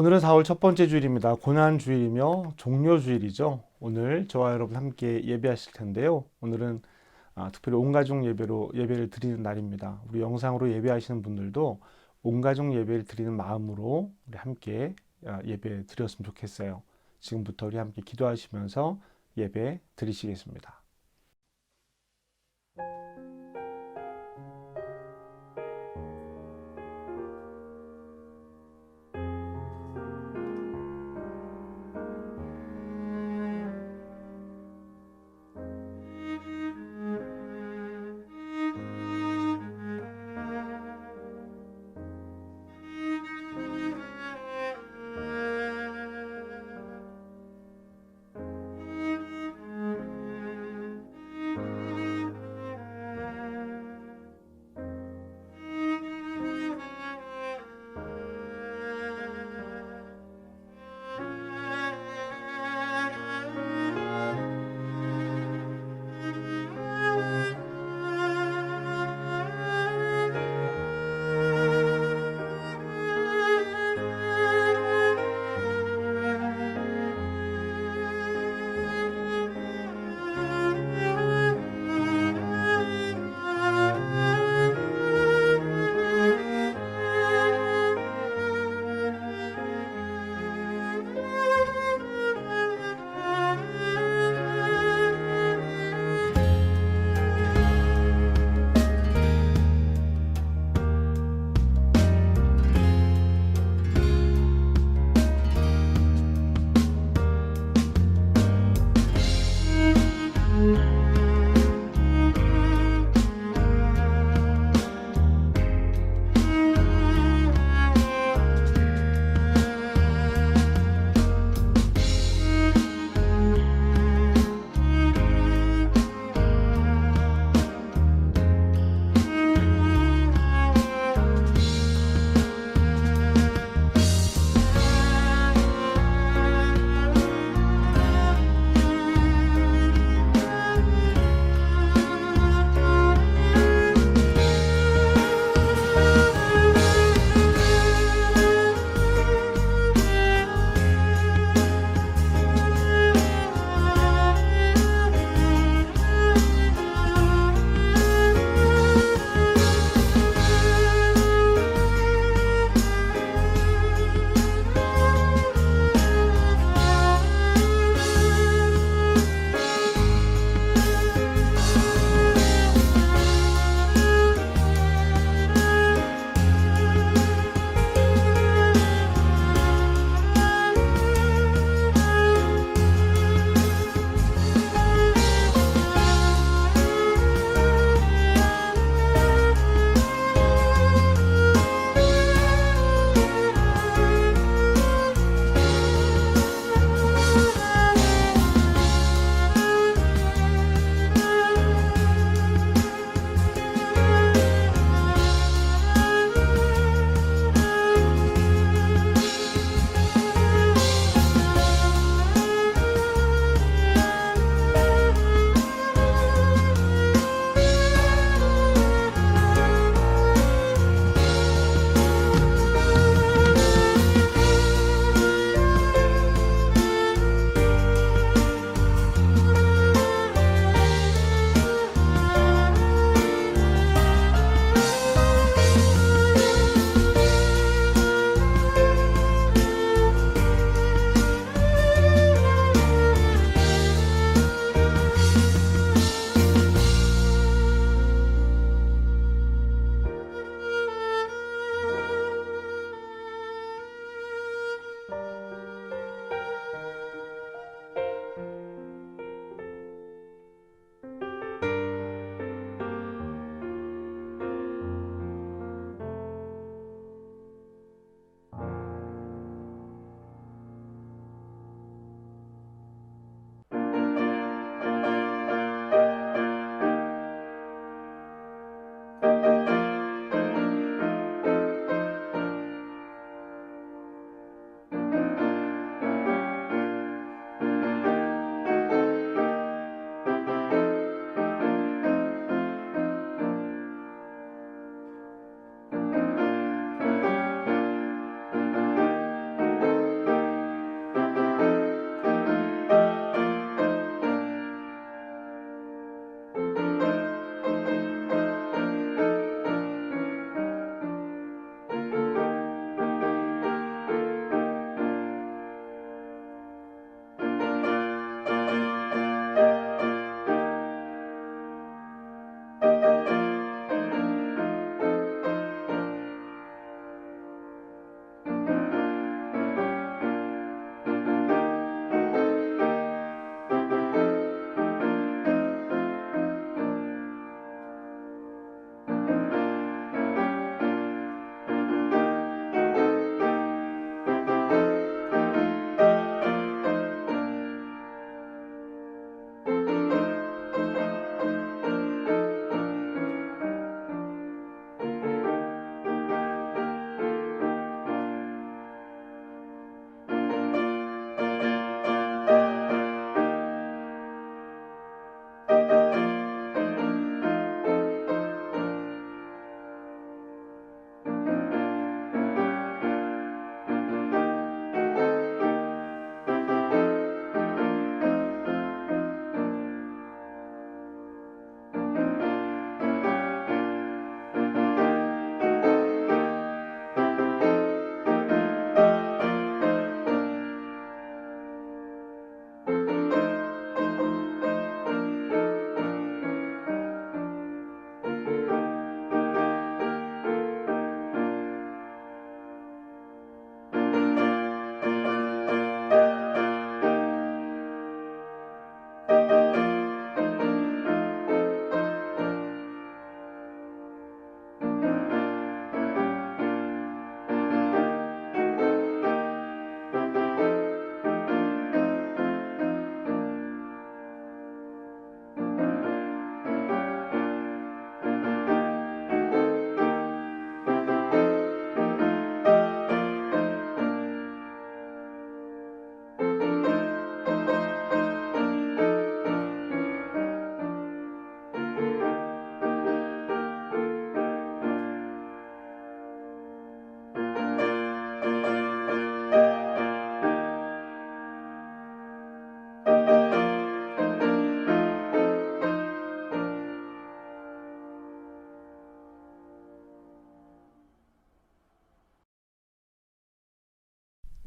오늘은 4월 첫 번째 주일입니다. 고난주일이며 종료주일이죠. 오늘 저와 여러분 함께 예배하실 텐데요. 오늘은 특별히 온가족 예배로 예배를 드리는 날입니다. 우리 영상으로 예배하시는 분들도 온가족 예배를 드리는 마음으로 우리 함께 예배 드렸으면 좋겠어요. 지금부터 우리 함께 기도하시면서 예배 드리시겠습니다.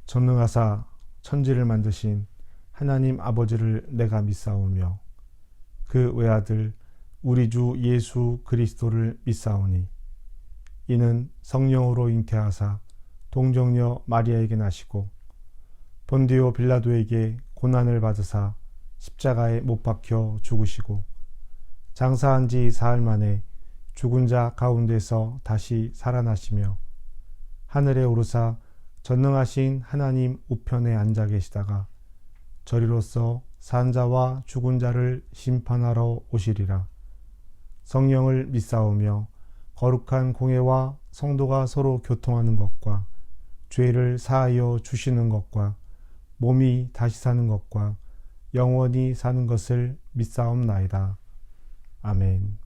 전능하사 천지를 만드신 하나님 아버지를 내가 믿사오며 그 외아들 우리 주 예수 그리스도를 믿사오니 이는 성령으로 잉태하사 동정녀 마리아에게 나시고 본디오 빌라도에게 고난을 받으사 십자가에 못 박혀 죽으시고 장사한 지 사흘 만에 죽은 자 가운데서 다시 살아나시며 하늘에 오르사 전능하신 하나님 우편에 앉아 계시다가 저리로서 산 자와 죽은 자를 심판하러 오시리라. 성령을 믿사오며 거룩한 공회와 성도가 서로 교통하는 것과 죄를 사하여 주시는 것과 몸이 다시 사는 것과 영원히 사는 것을 믿사옵나이다. 아멘.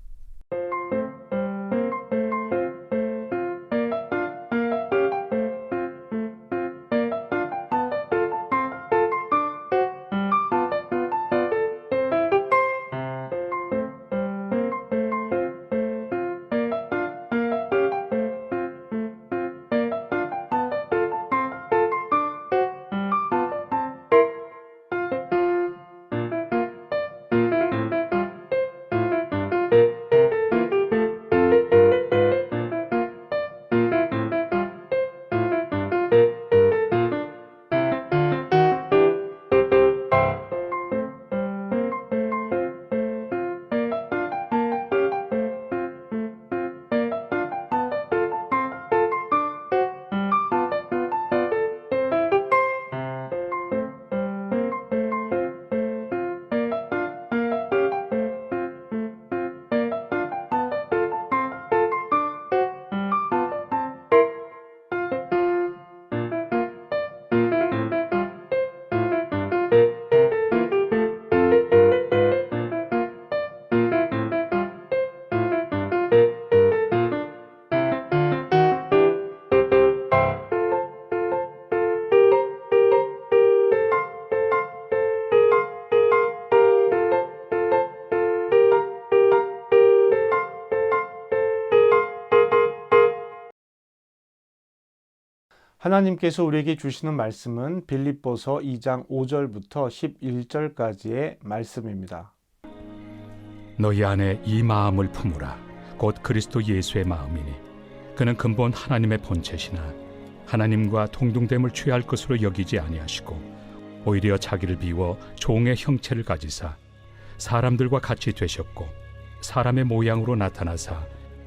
하나님께서 우리에게 주시는 말씀은 빌립보서 2장 5절부터 11절까지의 말씀입니다. 너희 안에 이 마음을 품으라. 곧 그리스도 예수의 마음이니 그는 근본 하나님의 본체시나 하나님과 동등됨을 취할 것으로 여기지 아니하시고 오히려 자기를 비워 종의 형체를 가지사 사람들과 같이 되셨고 사람의 모양으로 나타나사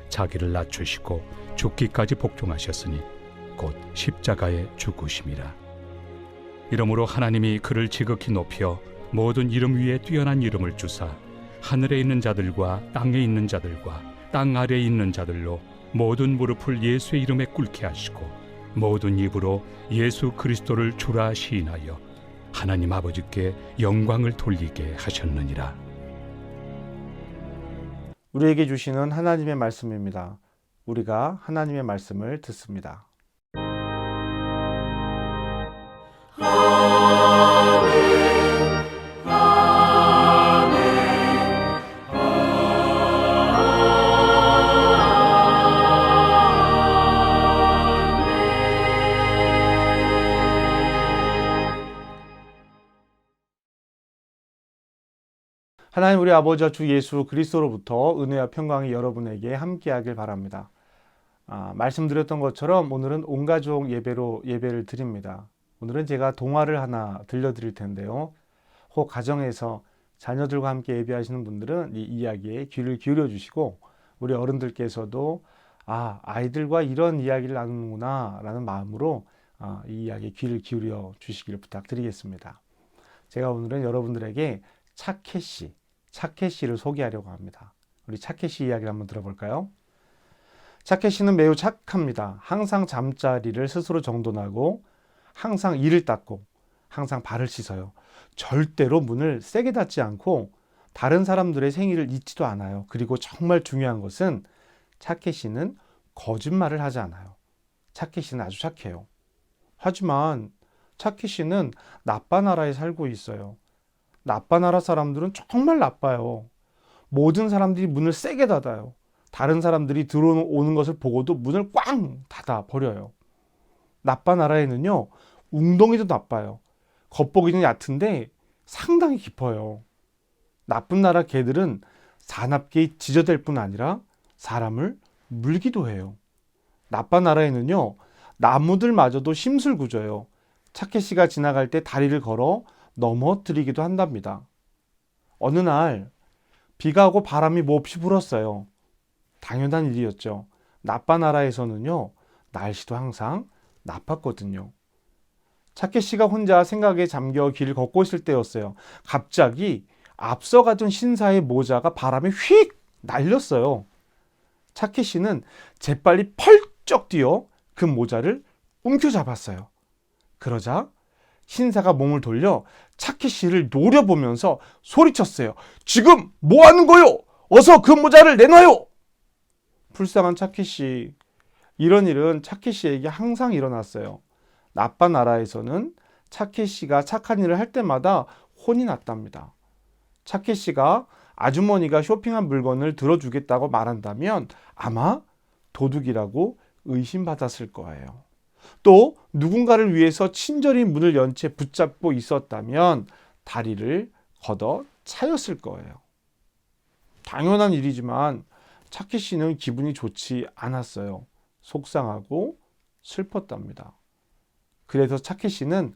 자기를 낮추시고 죽기까지 복종하셨으니 곧 십자가에 죽으심이라. 이러므로 하나님이 그를 지극히 높여 모든 이름 위에 뛰어난 이름을 주사 하늘에 있는 자들과 땅에 있는 자들과 땅 아래에 있는 자들로 모든 무릎을 예수의 이름에 꿇게 하시고 모든 입으로 예수 그리스도를 주라 시인하여 하나님 아버지께 영광을 돌리게 하셨느니라. 우리에게 주시는 하나님의 말씀입니다. 우리가 하나님의 말씀을 듣습니다. 하나님 우리 아버지와 주 예수 그리스도로부터 은혜와 평강이 여러분에게 함께하길 바랍니다. 말씀드렸던 것처럼 오늘은 온가족 예배로 예배를 드립니다. 오늘은 제가 동화를 하나 들려드릴 텐데요. 혹 가정에서 자녀들과 함께 예배하시는 분들은 이 이야기에 귀를 기울여 주시고 우리 어른들께서도 아이들과 이런 이야기를 나누는구나 라는 마음으로 이 이야기에 귀를 기울여 주시기를 부탁드리겠습니다. 제가 오늘은 여러분들에게 차케시를 소개하려고 합니다. 우리 차케시 이야기를 한번 들어볼까요? 차케시는 매우 착합니다. 항상 잠자리를 스스로 정돈하고 항상 이를 닦고 항상 발을 씻어요. 절대로 문을 세게 닫지 않고 다른 사람들의 생일을 잊지도 않아요. 그리고 정말 중요한 것은 차케시는 거짓말을 하지 않아요. 차케시는 아주 착해요. 하지만 차케시는 나빠 나라에 살고 있어요. 나빠 나라 사람들은 정말 나빠요. 모든 사람들이 문을 세게 닫아요. 다른 사람들이 들어오는 것을 보고도 문을 꽝 닫아 버려요. 나빠 나라에는요, 웅덩이도 나빠요. 겉보기는 얕은데 상당히 깊어요. 나쁜 나라 개들은 사납게 지저댈 뿐 아니라 사람을 물기도 해요. 나쁜 나라에는요, 나무들마저도 심술궂어요. 차케시가 지나갈 때 다리를 걸어 넘어뜨리기도 한답니다. 어느 날 비가 오고 바람이 몹시 불었어요. 당연한 일이었죠. 나빠 나라에서는요, 날씨도 항상 나빴거든요. 차케시가 혼자 생각에 잠겨 길을 걷고 있을 때였어요. 갑자기 앞서가던 신사의 모자가 바람에 휙 날렸어요. 차케시는 재빨리 펄쩍 뛰어 그 모자를 움켜잡았어요. 그러자 신사가 몸을 돌려 차케시를 노려보면서 소리쳤어요. 지금 뭐 하는 거요? 어서 그 모자를 내놔요! 불쌍한 차케시. 이런 일은 차케시에게 항상 일어났어요. 나빠 나라에서는 차케시가 착한 일을 할 때마다 혼이 났답니다. 차케시가 아주머니가 쇼핑한 물건을 들어주겠다고 말한다면 아마 도둑이라고 의심받았을 거예요. 또 누군가를 위해서 친절히 문을 연 채 붙잡고 있었다면 다리를 걷어 차였을 거예요. 당연한 일이지만 차케시는 기분이 좋지 않았어요. 속상하고 슬펐답니다. 그래서 차케시는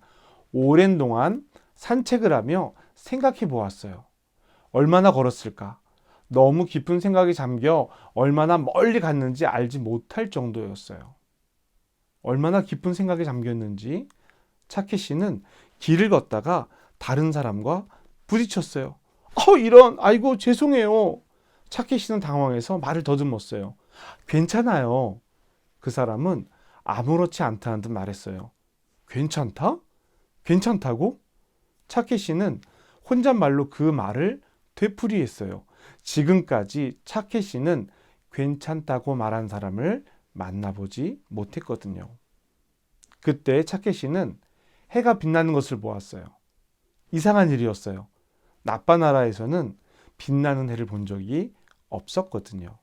오랜 동안 산책을 하며 생각해 보았어요. 얼마나 걸었을까? 너무 깊은 생각에 잠겨 얼마나 멀리 갔는지 알지 못할 정도였어요. 얼마나 깊은 생각에 잠겼는지 차케시는 길을 걷다가 다른 사람과 부딪혔어요. 이런, 아이고 죄송해요. 차케시는 당황해서 말을 더듬었어요. 괜찮아요. 그 사람은 아무렇지 않다는 듯 말했어요. 괜찮다? 괜찮다고? 차케시는 혼잣말로 그 말을 되풀이했어요. 지금까지 차케시는 괜찮다고 말한 사람을 만나보지 못했거든요. 그때 차케시는 해가 빛나는 것을 보았어요. 이상한 일이었어요. 나빠 나라에서는 빛나는 해를 본 적이 없었거든요.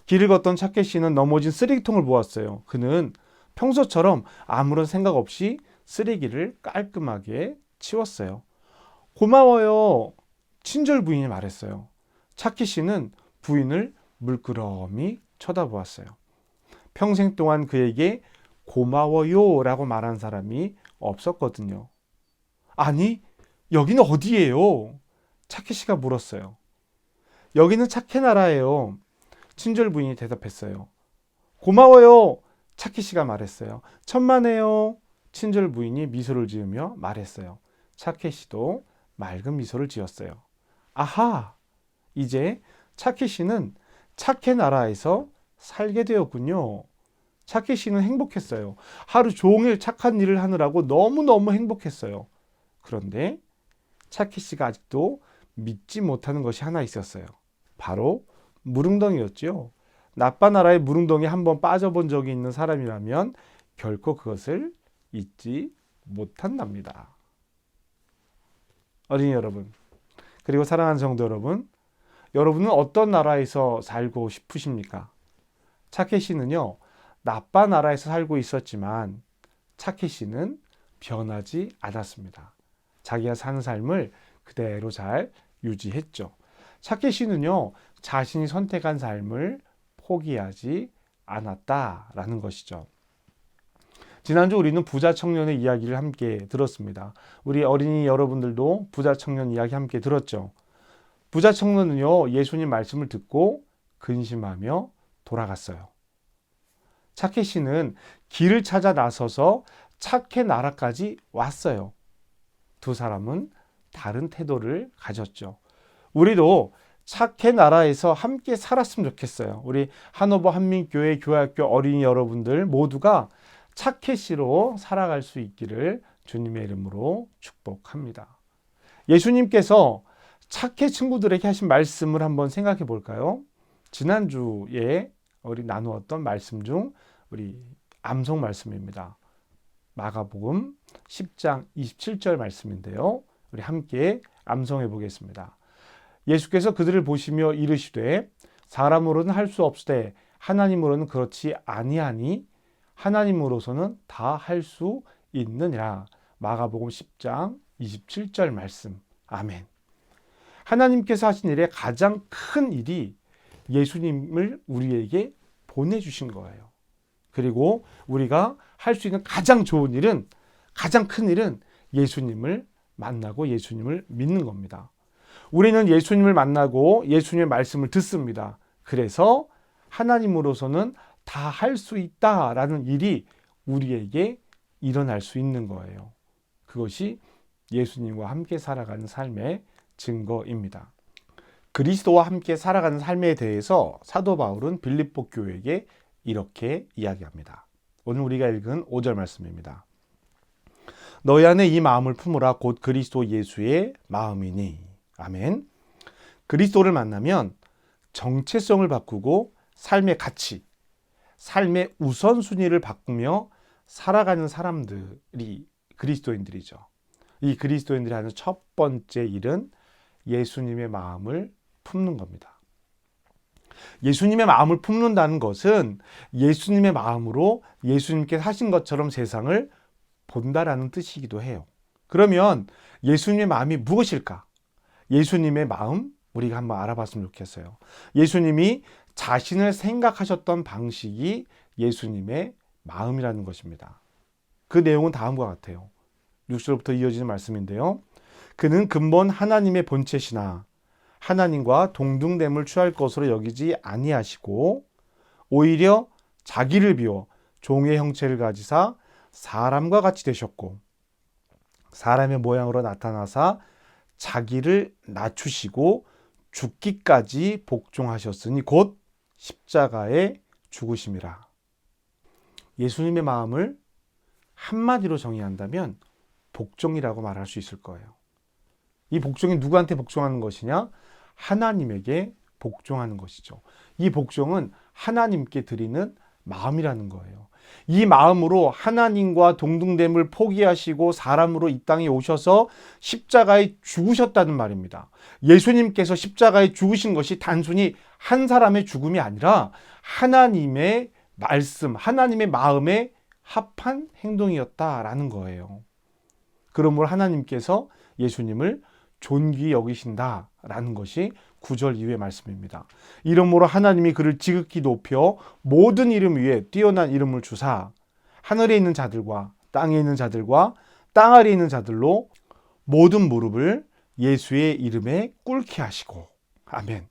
길을 걷던 차케시는 넘어진 쓰레기통을 보았어요. 그는 평소처럼 아무런 생각 없이 쓰레기를 깔끔하게 치웠어요. 고마워요. 친절 부인이 말했어요. 차케시는 부인을 물끄러미 쳐다보았어요. 평생 동안 그에게 고마워요 라고 말한 사람이 없었거든요. 아니, 여기는 어디예요? 차케시가 물었어요. 여기는 차케 나라예요. 친절 부인이 대답했어요. 고마워요. 차케시가 말했어요. 천만에요. 친절 부인이 미소를 지으며 말했어요. 차케시도 맑은 미소를 지었어요. 아하, 이제 차케시는 차케 나라에서 살게 되었군요. 차케시는 행복했어요. 하루 종일 착한 일을 하느라고 너무너무 행복했어요. 그런데 차케시가 아직도 믿지 못하는 것이 하나 있었어요. 바로 무릉덩이였죠. 나빠 나라의 무릉덩이에 한번 빠져본 적이 있는 사람이라면 결코 그것을 잊지 못한답니다. 어린이 여러분, 그리고 사랑하는 성도 여러분, 여러분은 어떤 나라에서 살고 싶으십니까? 차케시는요, 나빠 나라에서 살고 있었지만 차케시는 변하지 않았습니다. 자기가 사는 삶을 그대로 잘 유지했죠. 차케시는요, 자신이 선택한 삶을 포기하지 않았다라는 것이죠. 지난주 우리는 부자 청년의 이야기를 함께 들었습니다. 우리 어린이 여러분들도 부자 청년 이야기 함께 들었죠. 부자 청년은요, 예수님 말씀을 듣고 근심하며 돌아갔어요. 차케시는 길을 찾아 나서서 차케 나라까지 왔어요. 두 사람은 다른 태도를 가졌죠. 우리도 차케 나라에서 함께 살았으면 좋겠어요. 우리 한오버 한민교회 교회학교 어린이 여러분들 모두가 차케시로 살아갈 수 있기를 주님의 이름으로 축복합니다. 예수님께서 차케 친구들에게 하신 말씀을 한번 생각해 볼까요? 지난주에 우리 나누었던 말씀 중 우리 암송 말씀입니다. 마가복음 10장 27절 말씀인데요. 우리 함께 암송해 보겠습니다. 예수께서 그들을 보시며 이르시되 사람으로는 할 수 없으되 하나님으로는 그렇지 아니하니 하나님으로서는 다 할 수 있느니라. 마가복음 10장 27절 말씀. 아멘. 하나님께서 하신 일의 가장 큰 일이 예수님을 우리에게 보내주신 거예요. 그리고 우리가 할 수 있는 가장 좋은 일은, 가장 큰 일은 예수님을 만나고 예수님을 믿는 겁니다. 우리는 예수님을 만나고 예수님의 말씀을 듣습니다. 그래서 하나님으로서는 다 할 수 있다라는 일이 우리에게 일어날 수 있는 거예요. 그것이 예수님과 함께 살아가는 삶의 증거입니다. 그리스도와 함께 살아가는 삶에 대해서 사도 바울은 빌립보 교회에게 이렇게 이야기합니다. 오늘 우리가 읽은 5절 말씀입니다. 너희 안에 이 마음을 품으라. 곧 그리스도 예수의 마음이니. 아멘. 그리스도를 만나면 정체성을 바꾸고 삶의 가치, 삶의 우선순위를 바꾸며 살아가는 사람들이 그리스도인들이죠. 이 그리스도인들이 하는 첫 번째 일은 예수님의 마음을 품는 겁니다. 예수님의 마음을 품는다는 것은 예수님의 마음으로 예수님께서 하신 것처럼 세상을 본다라는 뜻이기도 해요. 그러면 예수님의 마음이 무엇일까? 예수님의 마음, 우리가 한번 알아봤으면 좋겠어요. 예수님이 자신을 생각하셨던 방식이 예수님의 마음이라는 것입니다. 그 내용은 다음과 같아요. 6절부터 이어지는 말씀인데요. 그는 근본 하나님의 본체시나 하나님과 동등됨을 취할 것으로 여기지 아니하시고 오히려 자기를 비워 종의 형체를 가지사 사람과 같이 되셨고 사람의 모양으로 나타나사 자기를 낮추시고 죽기까지 복종하셨으니 곧 십자가에 죽으심이라. 예수님의 마음을 한마디로 정의한다면 복종이라고 말할 수 있을 거예요. 이 복종이 누구한테 복종하는 것이냐? 하나님에게 복종하는 것이죠. 이 복종은 하나님께 드리는 마음이라는 거예요. 이 마음으로 하나님과 동등됨을 포기하시고 사람으로 이 땅에 오셔서 십자가에 죽으셨다는 말입니다. 예수님께서 십자가에 죽으신 것이 단순히 한 사람의 죽음이 아니라 하나님의 말씀, 하나님의 마음에 합한 행동이었다라는 거예요. 그러므로 하나님께서 예수님을 존귀히 여기신다라는 것이 9절 이후의 말씀입니다. 이러므로 하나님이 그를 지극히 높여 모든 이름 위에 뛰어난 이름을 주사 하늘에 있는 자들과 땅에 있는 자들과 땅 아래에 있는 자들로 모든 무릎을 예수의 이름에 꿇게 하시고. 아멘.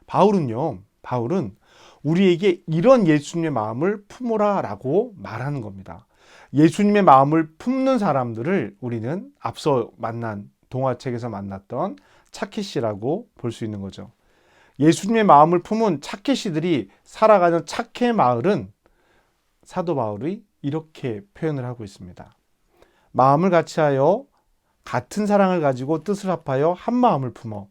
바울은 우리에게 이런 예수님의 마음을 품으라 라고 말하는 겁니다. 예수님의 마음을 품는 사람들을 우리는 앞서 만난 동화책에서 만났던 차케시라고 볼 수 있는 거죠. 예수님의 마음을 품은 차케시들이 살아가는 차케 마을은 사도 바울이 이렇게 표현을 하고 있습니다. 마음을 같이하여 같은 사랑을 가지고 뜻을 합하여 한 마음을 품어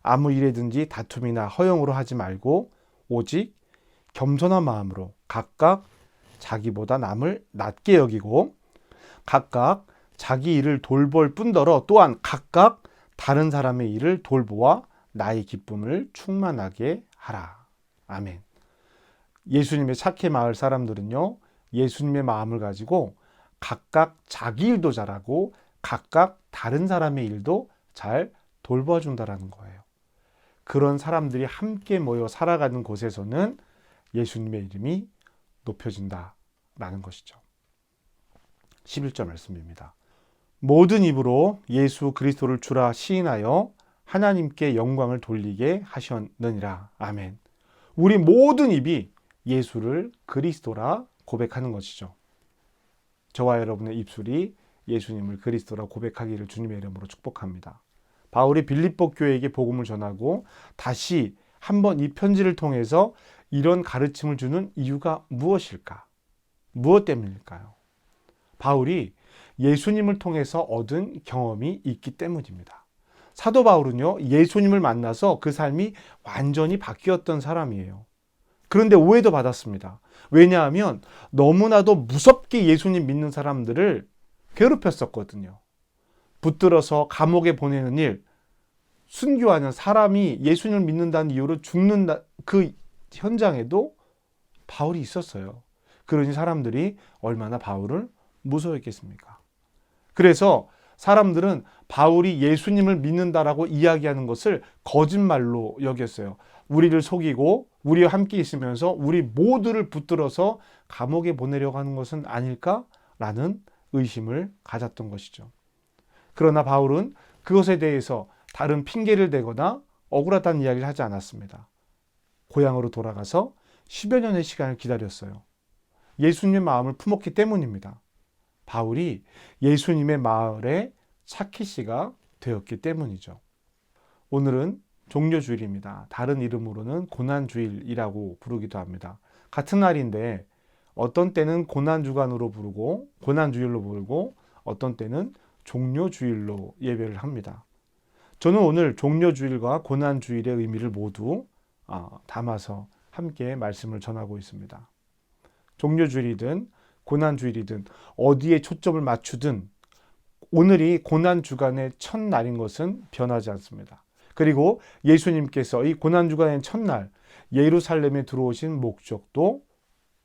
아무 일에든지 다툼이나 허용으로 하지 말고 오직 겸손한 마음으로 각각 자기보다 남을 낮게 여기고 각각 자기 일을 돌볼 뿐더러 또한 각각 다른 사람의 일을 돌보아 나의 기쁨을 충만하게 하라. 아멘. 예수님의 차케 마을 사람들은요, 예수님의 마음을 가지고 각각 자기 일도 잘하고 각각 다른 사람의 일도 잘 돌봐준다라는 거예요. 그런 사람들이 함께 모여 살아가는 곳에서는 예수님의 이름이 높여진다라는 것이죠. 11절 말씀입니다. 모든 입으로 예수 그리스도를 주라 시인하여 하나님께 영광을 돌리게 하셨느니라. 아멘. 우리 모든 입이 예수를 그리스도라 고백하는 것이죠. 저와 여러분의 입술이 예수님을 그리스도라 고백하기를 주님의 이름으로 축복합니다. 바울이 빌립보 교회에게 복음을 전하고 다시 한번 이 편지를 통해서 이런 가르침을 주는 이유가 무엇일까? 무엇 때문일까요? 바울이 예수님을 통해서 얻은 경험이 있기 때문입니다. 사도 바울은요, 예수님을 만나서 그 삶이 완전히 바뀌었던 사람이에요. 그런데 오해도 받았습니다. 왜냐하면 너무나도 무섭게 예수님 믿는 사람들을 괴롭혔었거든요. 붙들어서 감옥에 보내는 일, 순교하는 사람이 예수님을 믿는다는 이유로 죽는 그 현장에도 바울이 있었어요. 그러니 사람들이 얼마나 바울을 무서웠겠습니까? 그래서 사람들은 바울이 예수님을 믿는다라고 이야기하는 것을 거짓말로 여겼어요. 우리를 속이고 우리와 함께 있으면서 우리 모두를 붙들어서 감옥에 보내려고 하는 것은 아닐까라는 의심을 가졌던 것이죠. 그러나 바울은 그것에 대해서 다른 핑계를 대거나 억울하다는 이야기를 하지 않았습니다. 고향으로 돌아가서 10여 년의 시간을 기다렸어요. 예수님의 마음을 품었기 때문입니다. 바울이 예수님의 마을의 차키씨가 되었기 때문이죠. 오늘은 종려주일입니다. 다른 이름으로는 고난주일이라고 부르기도 합니다. 같은 날인데 어떤 때는 고난주간으로 부르고 고난주일로 부르고 어떤 때는 종려주일로 예배를 합니다. 저는 오늘 종려주일과 고난주일의 의미를 모두 담아서 함께 말씀을 전하고 있습니다. 종려주일이든 고난주일이든 어디에 초점을 맞추든 오늘이 고난주간의 첫날인 것은 변하지 않습니다. 그리고 예수님께서 이 고난주간의 첫날 예루살렘에 들어오신 목적도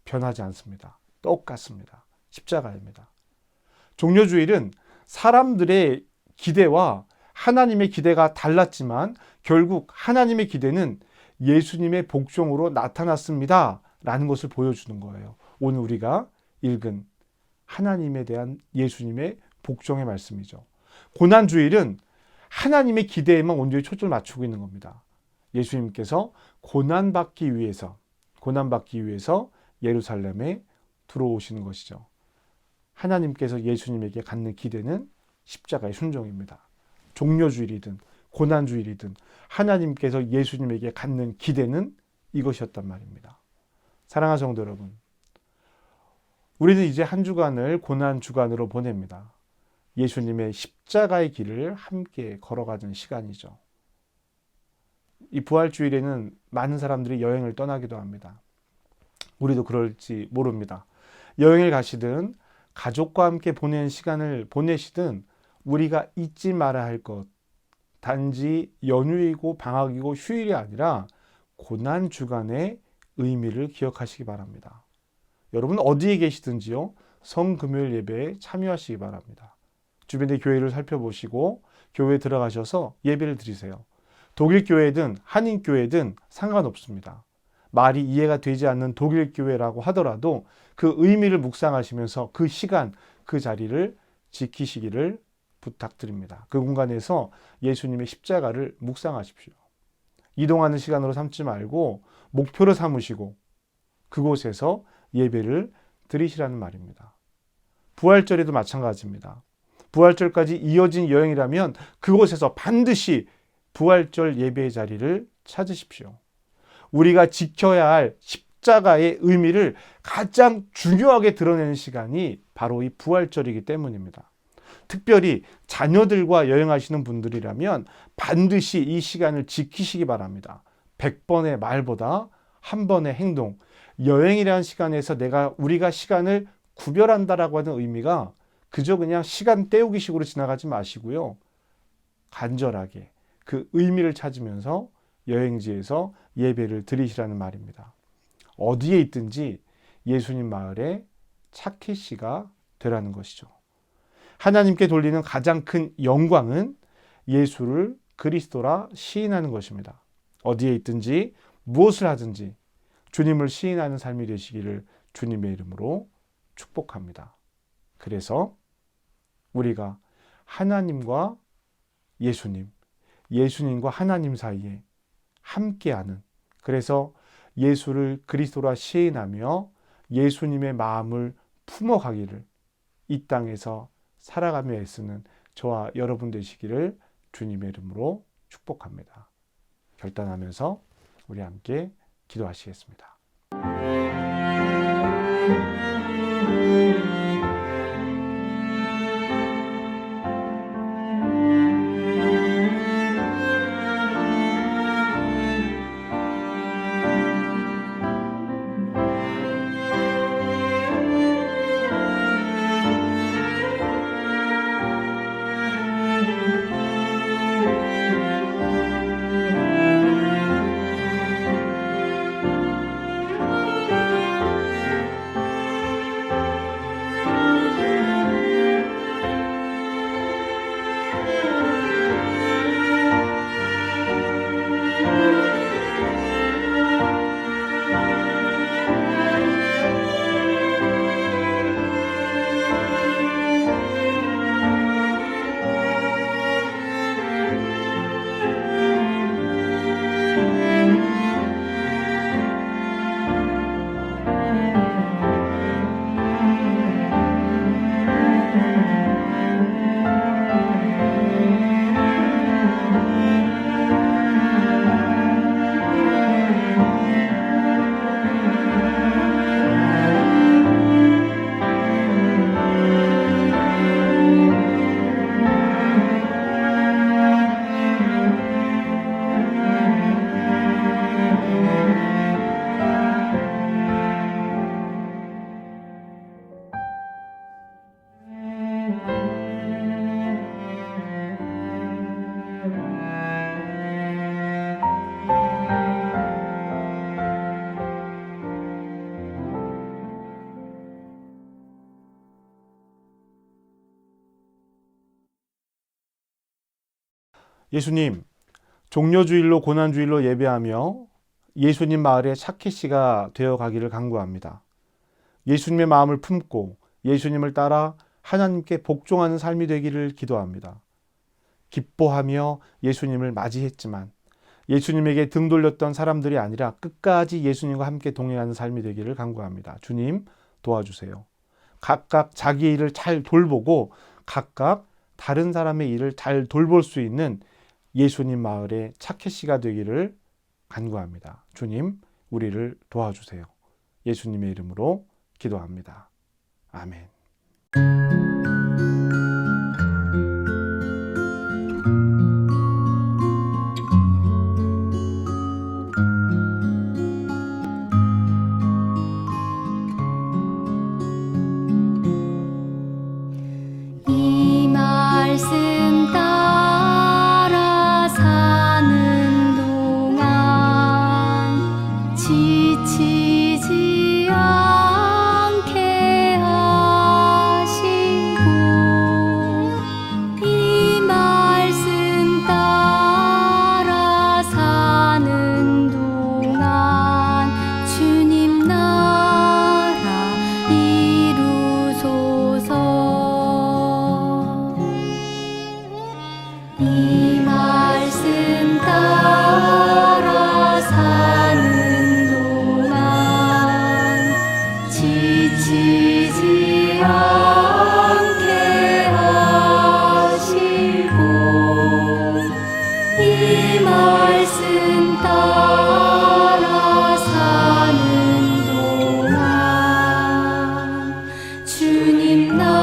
변하지 않습니다. 똑같습니다. 십자가입니다. 종려주일은 사람들의 기대와 하나님의 기대가 달랐지만 결국 하나님의 기대는 예수님의 복종으로 나타났습니다. 라는 것을 보여주는 거예요. 오늘 우리가 읽은 하나님에 대한 예수님의 복종의 말씀이죠. 고난주일은 하나님의 기대에만 온전히 초점을 맞추고 있는 겁니다. 예수님께서 고난받기 위해서 예루살렘에 들어오시는 것이죠. 하나님께서 예수님에게 갖는 기대는 십자가의 순종입니다. 종려주일이든 고난주일이든 하나님께서 예수님에게 갖는 기대는 이것이었단 말입니다. 사랑하는 성도 여러분, 우리는 이제 한 주간을 고난주간으로 보냅니다. 예수님의 십자가의 길을 함께 걸어가는 시간이죠. 이 부활주일에는 많은 사람들이 여행을 떠나기도 합니다. 우리도 그럴지 모릅니다. 여행을 가시든 가족과 함께 보내는 시간을 보내시든 우리가 잊지 말아야 할 것, 단지 연휴이고 방학이고 휴일이 아니라 고난주간의 의미를 기억하시기 바랍니다. 여러분 어디에 계시든지요, 성금요일 예배에 참여하시기 바랍니다. 주변의 교회를 살펴보시고 교회에 들어가셔서 예배를 드리세요. 독일 교회든 한인 교회든 상관없습니다. 말이 이해가 되지 않는 독일 교회라고 하더라도 그 의미를 묵상하시면서 그 시간, 그 자리를 지키시기를 부탁드립니다. 그 공간에서 예수님의 십자가를 묵상하십시오. 이동하는 시간으로 삼지 말고 목표로 삼으시고 그곳에서 예배를 드리시라는 말입니다. 부활절에도 마찬가지입니다. 부활절까지 이어진 여행이라면 그곳에서 반드시 부활절 예배의 자리를 찾으십시오. 우리가 지켜야 할 십자가의 의미를 가장 중요하게 드러내는 시간이 바로 이 부활절이기 때문입니다. 특별히 자녀들과 여행하시는 분들이라면 반드시 이 시간을 지키시기 바랍니다. 100번의 말보다 한 번의 행동, 여행이라는 시간에서 우리가 시간을 구별한다라고 하는 의미가 그저 그냥 시간 때우기 식으로 지나가지 마시고요. 간절하게 그 의미를 찾으면서 여행지에서 예배를 드리시라는 말입니다. 어디에 있든지 예수님 마을에 차키씨가 되라는 것이죠. 하나님께 돌리는 가장 큰 영광은 예수를 그리스도라 시인하는 것입니다. 어디에 있든지 무엇을 하든지 주님을 시인하는 삶이 되시기를 주님의 이름으로 축복합니다. 그래서 우리가 하나님과 예수님, 예수님과 하나님 사이에 함께하는, 그래서 예수를 그리스도라 시인하며 예수님의 마음을 품어가기를 이 땅에서 살아가며 애쓰는 저와 여러분 되시기를 주님의 이름으로 축복합니다. 결단하면서 우리 함께 기도하시겠습니다. 예수님, 종려주일로 고난주일로 예배하며 예수님 마을의 차케시가 되어 가기를 간구합니다. 예수님의 마음을 품고 예수님을 따라 하나님께 복종하는 삶이 되기를 기도합니다. 기뻐하며 예수님을 맞이했지만 예수님에게 등 돌렸던 사람들이 아니라 끝까지 예수님과 함께 동행하는 삶이 되기를 간구합니다. 주님, 도와주세요. 각각 자기 일을 잘 돌보고 각각 다른 사람의 일을 잘 돌볼 수 있는 예수님 마을의 차케시가 되기를 간구합니다. 주님, 우리를 도와주세요. 예수님의 이름으로 기도합니다. 아멘. 이 말씀 따라 사는 동안 지치지 않게 하시고 이 말씀 따라 사는 동안 주님 나라 이루소서. 이 말씀 따라 사는 동안 지치지 않게 하시고 이 말씀 따라 사는 동안 주님 나라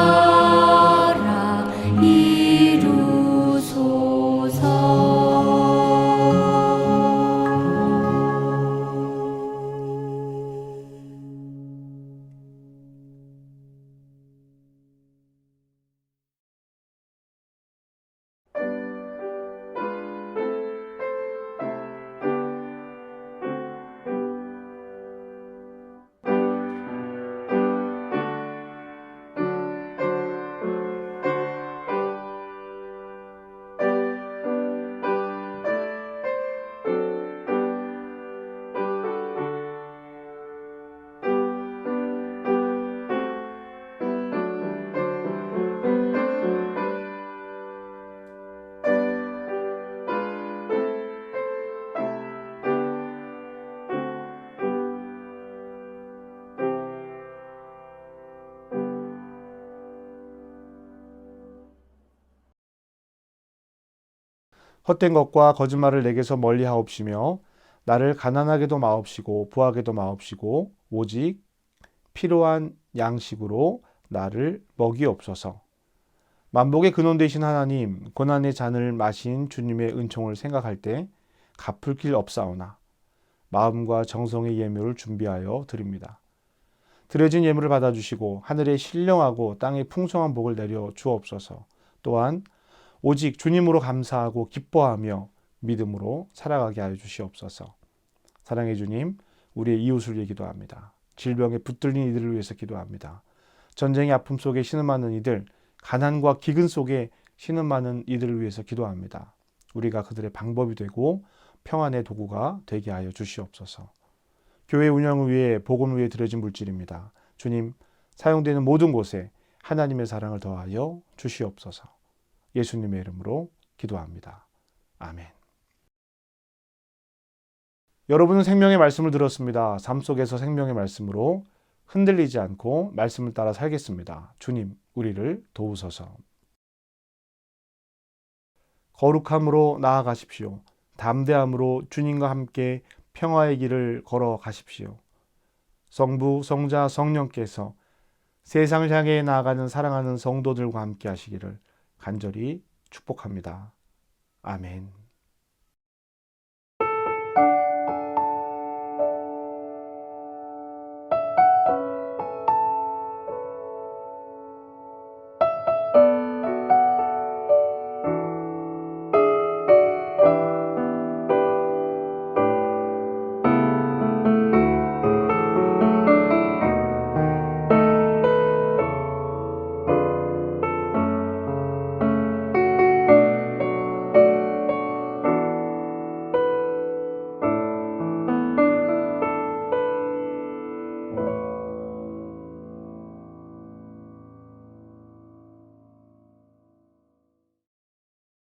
헛된 것과 거짓말을 내게서 멀리 하옵시며 나를 가난하게도 마옵시고 부하게도 마옵시고 오직 필요한 양식으로 나를 먹이옵소서. 만복의 근원 되신 하나님, 고난의 잔을 마신 주님의 은총을 생각할 때 갚을 길 없사오나 마음과 정성의 예물을 준비하여 드립니다. 드려진 예물을 받아주시고 하늘에 신령하고 땅에 풍성한 복을 내려 주옵소서. 또한 오직 주님으로 감사하고 기뻐하며 믿음으로 살아가게 하여 주시옵소서. 사랑의 주님, 우리의 이웃을 위해 기도합니다. 질병에 붙들린 이들을 위해서 기도합니다. 전쟁의 아픔 속에 신음하는 이들, 가난과 기근 속에 신음하는 이들을 위해서 기도합니다. 우리가 그들의 방법이 되고 평안의 도구가 되게 하여 주시옵소서. 교회 운영을 위해 복음을 위해 드려진 물질입니다. 주님, 사용되는 모든 곳에 하나님의 사랑을 더하여 주시옵소서. 예수님의 이름으로 기도합니다. 아멘. 여러분은 생명의 말씀을 들었습니다. 삶 속에서 생명의 말씀으로 흔들리지 않고 말씀을 따라 살겠습니다. 주님, 우리를 도우소서. 거룩함으로 나아가십시오. 담대함으로 주님과 함께 평화의 길을 걸어가십시오. 성부, 성자, 성령께서 세상을 향해 나아가는 사랑하는 성도들과 함께 하시기를 간절히 축복합니다. 아멘.